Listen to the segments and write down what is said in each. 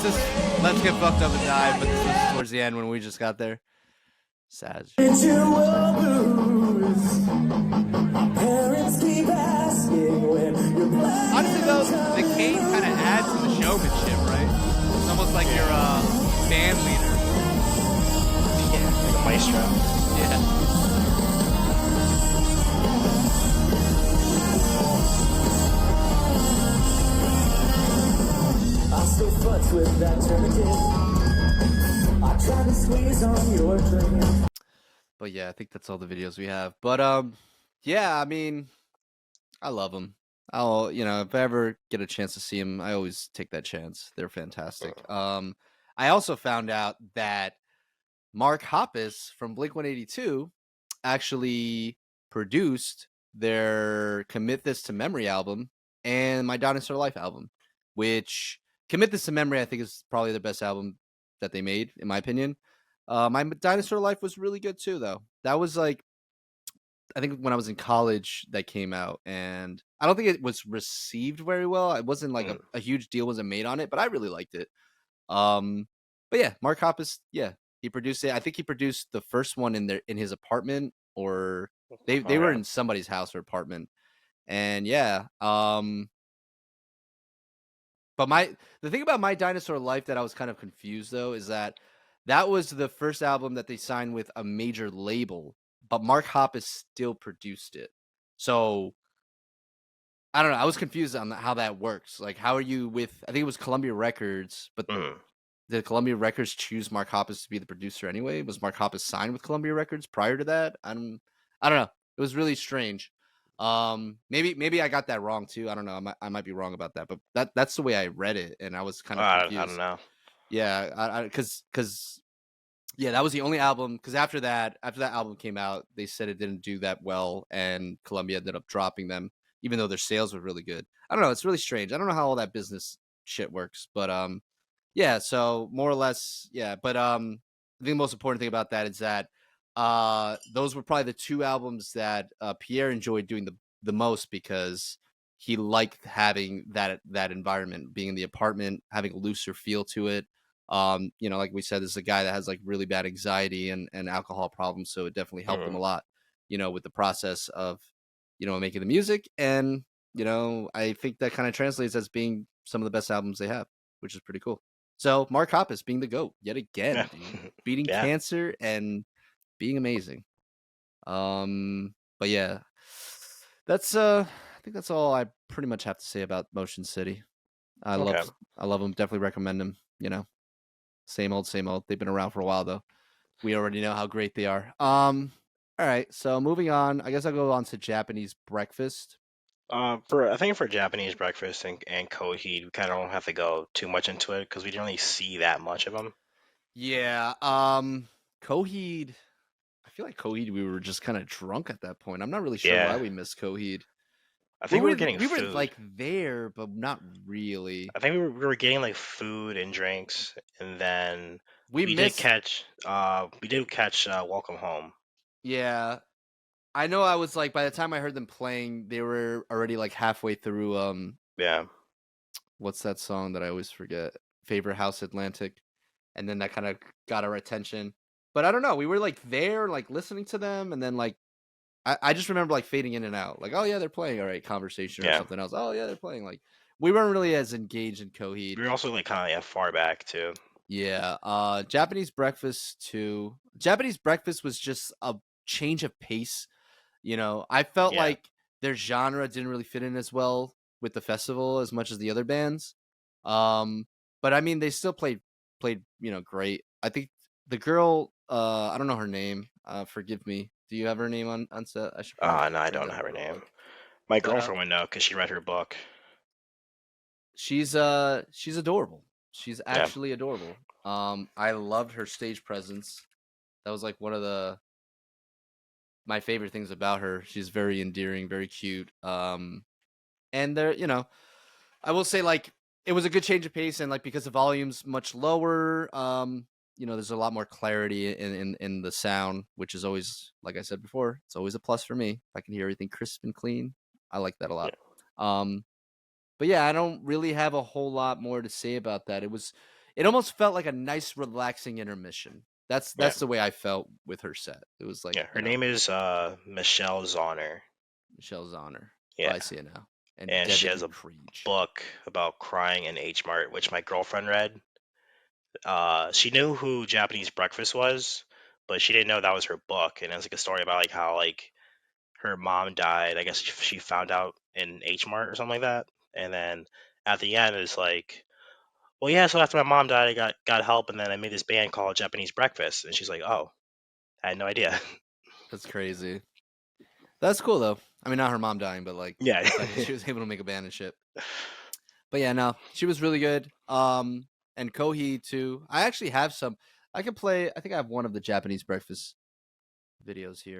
this is Let's Get Fucked Up and Die, but this was towards the end when we just got there. Sad. Honestly though, the cane kind of adds to the showmanship, right? It's almost like you're a band leader. Yeah, like a maestro. Yeah. I still futz with that tourniquet. I try to squeeze on your drink. But yeah, I think that's all the videos we have. But yeah, I mean, I love them. I'll, if I ever get a chance to see them, I always take that chance. They're fantastic. I also found out that Mark Hoppus from Blink-182 actually produced their Commit This to Memory album and My Dinosaur Life album, which Commit This to Memory I think is probably the best album that they made, in my opinion. My Dinosaur Life was really good too, though. That was like, I think when I was in college that came out, and I don't think it was received very well. It wasn't like a huge deal wasn't made on it, but I really liked it. But yeah, Mark Hoppus, yeah, he produced it. I think he produced the first one in his apartment, or they were in somebody's house or apartment. And yeah, but the thing about My Dinosaur Life that I was kind of confused though is that was the first album that they signed with a major label, but Mark Hoppus still produced it. So I don't know. I was confused on how that works. Like, how are you with? I think it was Columbia Records, but did Columbia Records choose Mark Hoppus to be the producer anyway? Was Mark Hoppus signed with Columbia Records prior to that? I don't know. It was really strange. Maybe I got that wrong too. I don't know. I might be wrong about that, but that's the way I read it, and I was kind of confused. I don't know. Yeah, because yeah, that was the only album. Because after that album came out, they said it didn't do that well, and Columbia ended up dropping them, even though their sales were really good. I don't know. It's really strange. I don't know how all that business shit works, but yeah. So more or less, yeah. But I think the most important thing about that is that those were probably the two albums that Pierre enjoyed doing the most, because he liked having that environment, being in the apartment, having a looser feel to it. Like we said, this is a guy that has like really bad anxiety and alcohol problems, so it definitely helped him a lot, with the process of, making the music. And, I think that kind of translates as being some of the best albums they have, which is pretty cool. So Mark Hoppus being the GOAT yet again, dude, beating cancer and being amazing. But yeah, that's I think that's all I pretty much have to say about Motion City. I love them. Definitely recommend them. Same old. They've been around for a while though. We already know how great they are. All right, so moving on. I guess I'll go on to Japanese Breakfast. I think for Japanese Breakfast and Coheed, we kind of don't have to go too much into it because we didn't really see that much of them. Yeah. Coheed. I feel like Coheed, we were just kind of drunk at that point. I'm not really sure why we missed Coheed. I think we were getting food. We were like there, but not really. I think we were getting like food and drinks, and then we did catch Welcome Home. Yeah, I know. I was like, by the time I heard them playing, they were already like halfway through. What's that song that I always forget? Favorite House Atlantic, and then that kind of got our attention. But I don't know. We were like there, like listening to them, and then like I just remember like fading in and out. Like, oh yeah, they're playing. All right, conversation or something else. Oh yeah, they're playing. Like, we weren't really as engaged in Coheed. We were also like kind of far back too. Yeah. Japanese Breakfast too. Japanese Breakfast was just a change of pace. I felt like their genre didn't really fit in as well with the festival as much as the other bands. But I mean, they still played great. I think the girl, I don't know her name. Forgive me. Do you have her name on set? No, I don't have her name. My girlfriend would know because she read her book. She's adorable. She's actually adorable. I loved her stage presence. That was like one of my favorite things about her. She's very endearing, very cute. And there, I will say like it was a good change of pace, and like because the volume's much lower, there's a lot more clarity in the sound, which is always, like I said before, it's always a plus for me. If I can hear everything crisp and clean, I like that a lot. But yeah, I don't really have a whole lot more to say about that. it almost felt like a nice, relaxing intermission. Yeah, That's the way I felt with her set. It was like, yeah. Her name is Michelle Zauner. Michelle's honor. Oh, Yeah, I see it now. And and she has Devin a Creech. book about crying in H Mart, which my girlfriend read. She knew who Japanese Breakfast was, but she didn't know that was her book. And it was like a story about like how like her mom died. I guess she found out in H Mart or something like that. And then at the end, it's like, well, yeah. So after my mom died, I got help, and then I made this band called Japanese Breakfast. And she's like, oh, I had no idea. That's crazy. That's cool though. I mean, not her mom dying, but like Yeah. the fact that she was able to make a band and shit. But yeah, no, she was really good. And Coheed too. I actually have some. I can play. I think I have one of the Japanese breakfast videos here.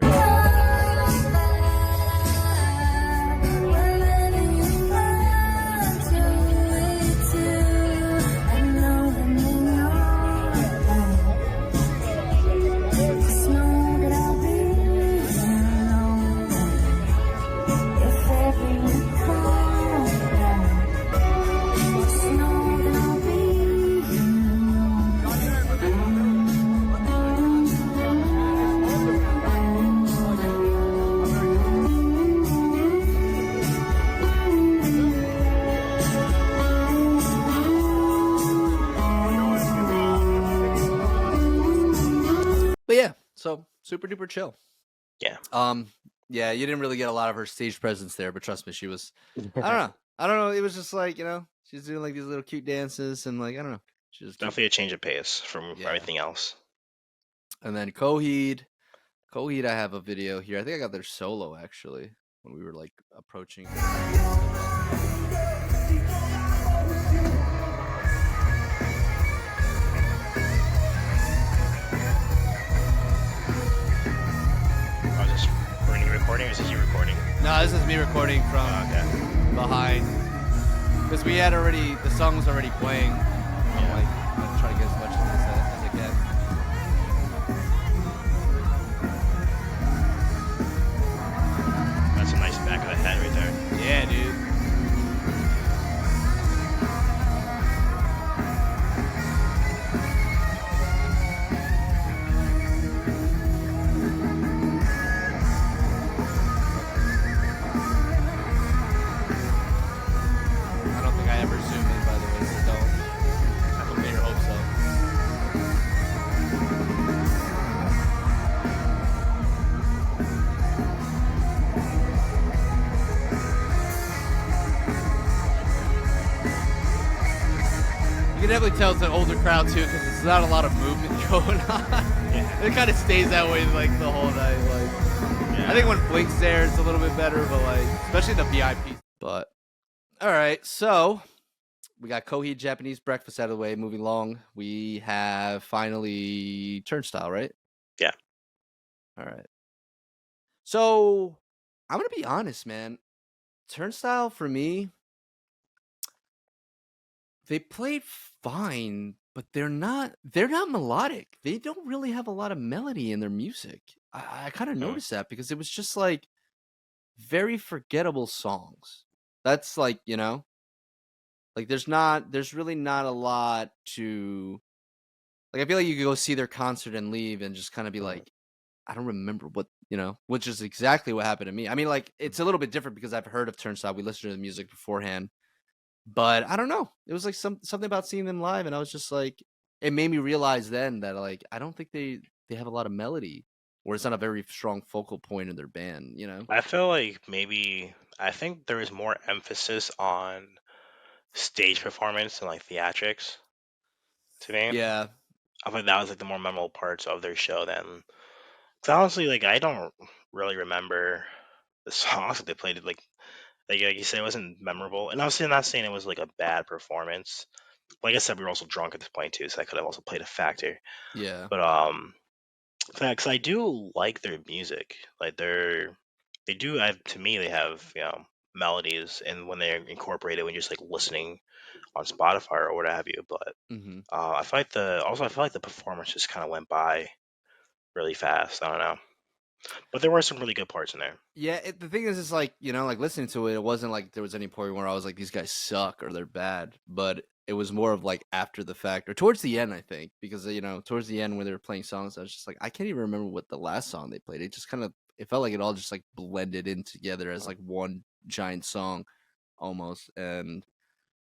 But yeah, so super duper chill. Yeah. Yeah, you didn't really get a lot of her stage presence there, but trust me, she was. I don't know. It was just like she's doing like these little cute dances and like I don't know. She was cute. Definitely a change of pace from Yeah. everything else. And then Coheed, I have a video here. I think I got their solo actually when we were like approaching. Oh, is this Bernie recording or is this you recording? No, this is me recording from behind because we had already the song was already playing. I'm like I'm gonna try to get as much of this as I can. That's a nice back of the head right there. Yeah, dude. I don't think I ever zoom in, by the way, so don't. I don't get your hopes up. You can definitely tell it's an older crowd too, because there's not a lot of movement going on. Yeah. It kind of stays that way like the whole night. Like, Yeah. I think when Blink's there, it's a little bit better, but like, especially the VIP. But all right, so we got Coheed Japanese breakfast out of the way. Moving along, we have finally Turnstile, right? Yeah. All right. So I'm gonna be honest, man. Turnstile for me, they played fine, but they're not melodic. They don't really have a lot of melody in their music. I kind of noticed that because it was just like very forgettable songs. That's like, like there's really not a lot to like I feel like you could go see their concert and leave and just kind of be like, I don't remember what, which is exactly what happened to me. I mean, like it's a little bit different because I've heard of Turnstile. We listened to the music beforehand. But I don't know. It was like something about seeing them live, and I was just like, it made me realize then that like I don't think they have a lot of melody, or it's not a very strong focal point in their band. I feel like I think there was more emphasis on stage performance and like theatrics to me. Yeah. I think that was like the more memorable parts of their show then. 'Cause honestly, like I don't really remember the songs that they played. Like you said, it wasn't memorable. And obviously, I'm not saying it was like a bad performance. Like I said, we were also drunk at this point too, so that could have also played a factor. Yeah. But because I do like their music. Like they do have to me they have melodies, and when they're incorporated when you're just like listening on Spotify or what have you. But hmm I feel like the performance just kind of went by really fast. I don't know, but there were some really good parts in there. Yeah. The thing is like like listening to it, it wasn't like there was any point where I was like, these guys suck or they're bad. But it was more of like after the fact or towards the end, I think, because towards the end when they were playing songs, I was just like, I can't even remember what the last song they played. It just kind of it felt like it all just like blended in together as like one giant song almost, and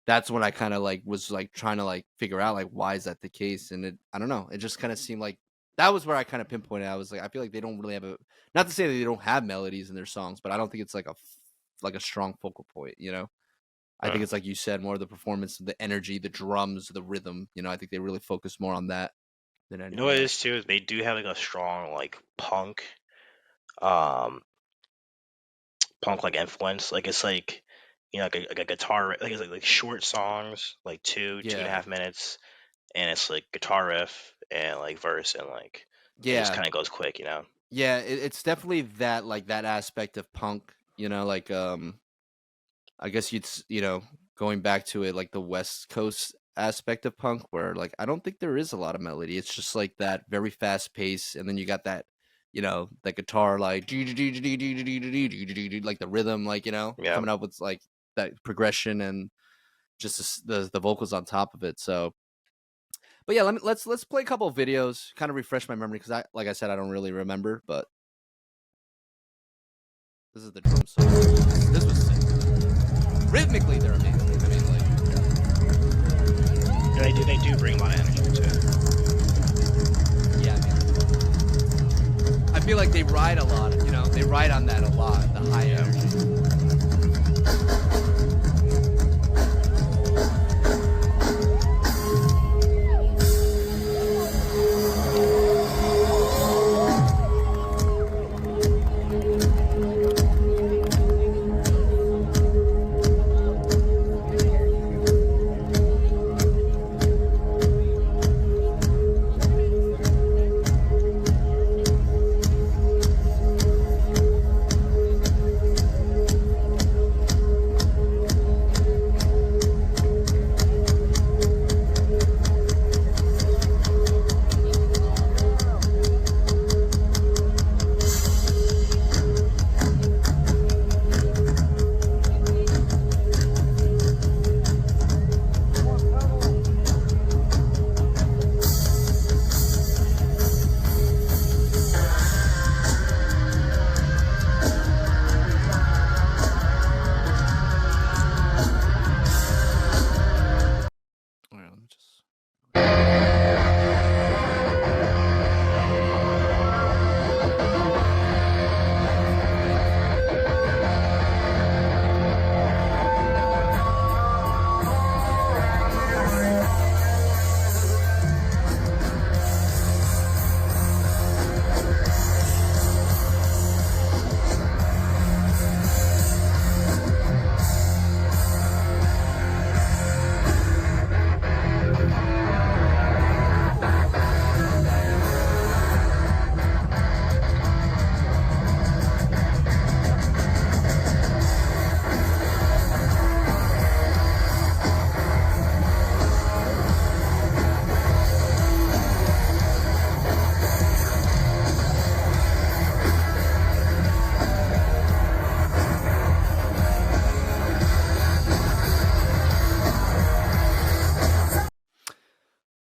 that's when I kind of like was like trying to like figure out like why is that the case, and I don't know, it just kind of seemed like that was where I kind of pinpointed. I was like, I feel like they don't really have a not to say that they don't have melodies in their songs, but I don't think it's like like a strong focal point, I think Uh, it's like you said, more of the performance, the energy, the drums, the rhythm. I think they really focus more on that than you know what anything it else. is too? They do have like a strong like um punk like influence. Like it's like like a guitar like it's like short songs, like two and a Yeah, half minutes, and it's like guitar riff and like verse and like it just yeah, kind of goes quick, you know. yeah. It's definitely that like that aspect of punk. Like I guess going back to it like the West Coast aspect of punk, where like I don't think there is a lot of melody. It's just like that very fast pace, and then you got that. The guitar like like the rhythm, like Yeah, coming up with like that progression and just the vocals on top of it. So, but yeah, let's play a couple of videos, kind of refresh my memory because like I said, I don't really remember. But this is the drum solo. This was sick. Rhythmically, they're amazing. I mean, yeah, they do bring a lot of energy to it. yeah, I feel like they ride a lot. They ride on that a lot. The high Yeah. energy. All right, let me just.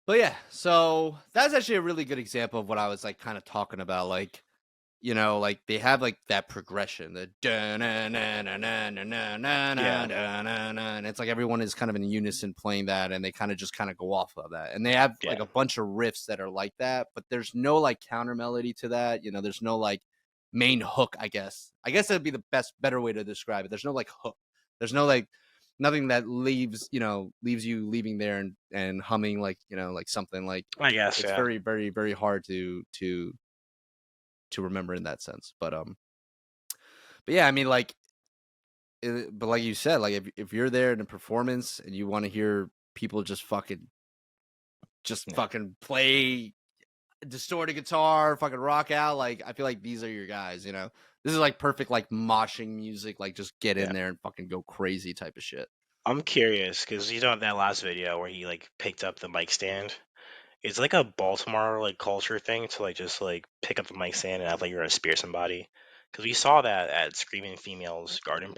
But yeah, so that's actually a really good example of what I was like kind of talking about. Like, like they have like that progression, the na na na na na na na Yeah. na, and it's like everyone is kind of in unison playing that, and they kind of go off of that, and they have like Yeah. a bunch of riffs that are like that, but there's no like counter melody to that. There's no like main hook. I guess that'd be the better way to describe it. There's no like hook. There's no like nothing that leaves you leaving there and humming like like something like I guess, it's yeah. very very very hard to remember in that sense. But yeah, I mean, like, but like you said, like if you're there in a performance and you want to hear people just Yeah. fucking play distorted guitar, fucking rock out, like I feel like these are your guys. This is like perfect like moshing music, like just get in Yeah. there and fucking go crazy type of shit. I'm curious because that last video where he like picked up the mic stand. It's like a Baltimore like culture thing to like just like pick up the mic stand and act like you're gonna spear somebody. Because we saw that at Screaming Females Garden Party.